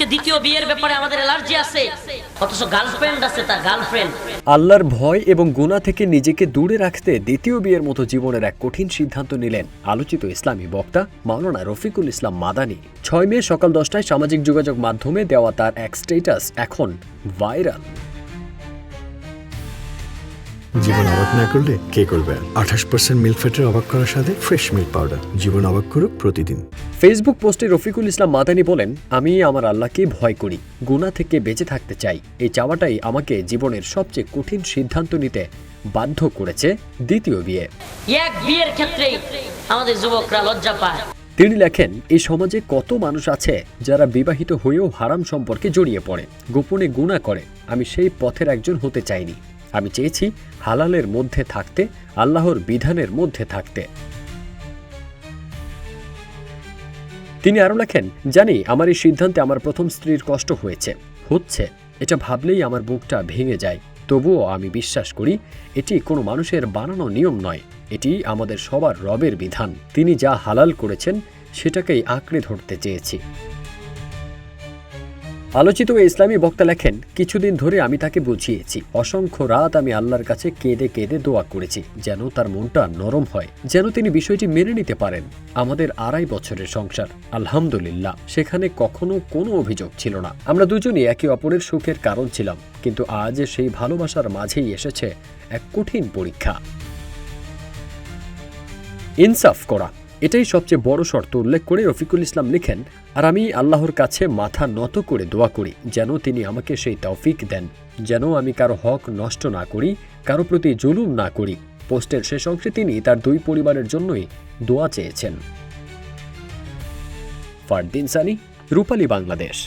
আজকে দ্বিতীয় বিয়ের ব্যাপারে আমাদের অ্যালার্জি আছে, অথচ গার্লফ্রেন্ড আছে, তার গার্লফ্রেন্ড। আল্লাহর ভয় এবং গুনাহ থেকে নিজেকে দূরে রাখতে দ্বিতীয় বিয়ের মতো জীবনের এক কঠিন সিদ্ধান্ত নিলেন আলোচিত ইসলামী বক্তা মাওলানা রফিকুল ইসলাম মাদানী। 6 মে সকাল 10টায় সামাজিক যোগাযোগ মাধ্যমে দেওয়া তার এক স্ট্যাটাস এখন ভাইরাল। জীবন অবাক না করলে কে করবে? 28% মিল্ক ফ্যাটের অবাক করার সাথে ফ্রেশ মিল্ক পাউডার। জীবন অবাক করুক প্রতিদিন। ফেসবুক পোস্টে রফিকুল ইসলাম মাদানী বলেন, আমি আমার আল্লাহকে ভয় করি, গুনাহ থেকে বেঁচে থাকতে চাই। এই চাওয়াটাই আমাকে জীবনের সবচেয়ে কঠিন সিদ্ধান্ত নিতে বাধ্য করেছে দ্বিতীয় বিয়ে। এক বিয়ের ক্ষেত্রেই আমাদের যুবকরা লজ্জা পায়। তিনি লেখেন, এই সমাজে কত মানুষ আছে যারা বিবাহিত হয়েও হারাম সম্পর্কে জড়িয়ে পড়ে, গোপনে গুনাহ করে। আমি সেই পথের একজন হতে চাইনি। আমি চেয়েছি হালালের মধ্যে থাকতে, আল্লাহর বিধানের মধ্যে থাকতে। তিনি আরও লেখেন, জানি আমার এই সিদ্ধান্তে আমার প্রথম স্ত্রীর কষ্ট হচ্ছে। এটা ভাবলেই আমার বুকটা ভেঙে যায়। তবুও আমি বিশ্বাস করি এটি কোনো মানুষের বানানো নিয়ম নয়, এটি আমাদের সবার রবের বিধান। তিনি যা হালাল করেছেন সেটাকেই আঁকড়ে ধরতে চেয়েছি। আলোচিত এই ইসলামী বক্তা লেখেন, কিছুদিন ধরে আমি তাকে বুঝিয়েছি, অসংখ্য রাত আমি আল্লাহর কাছে কেঁদে কেঁদে দোয়া করেছি যেন তার মনটা নরম হয়, যেন তিনি বিষয়টি মেনে নিতে পারেন। আমাদের 2.5 বছরের সংসার, আলহামদুলিল্লাহ, সেখানে কখনো কোনো অভিযোগ ছিল না। আমরা দুজনই একে অপরের সুখের কারণ ছিলাম। কিন্তু আজ সেই ভালোবাসার মাঝেই এসেছে এক কঠিন পরীক্ষা। ইনসাফ করা, এটাই সবচেয়ে বড় শর্ত উল্লেখ করে রফিকুল ইসলাম লিখেন, আর আমি আল্লাহর কাছে মাথা নত করে দোয়া করি যেন তিনি আমাকে সেই তৌফিক দেন, যেন আমি কারো হক নষ্ট না করি, কারো প্রতি জুলুম না করি। পোস্টের শেষ অংশে তিনি তার 2 পরিবারের জন্যই দোয়া চেয়েছেন। ফারদিন সানি, রূপালী বাংলাদেশ।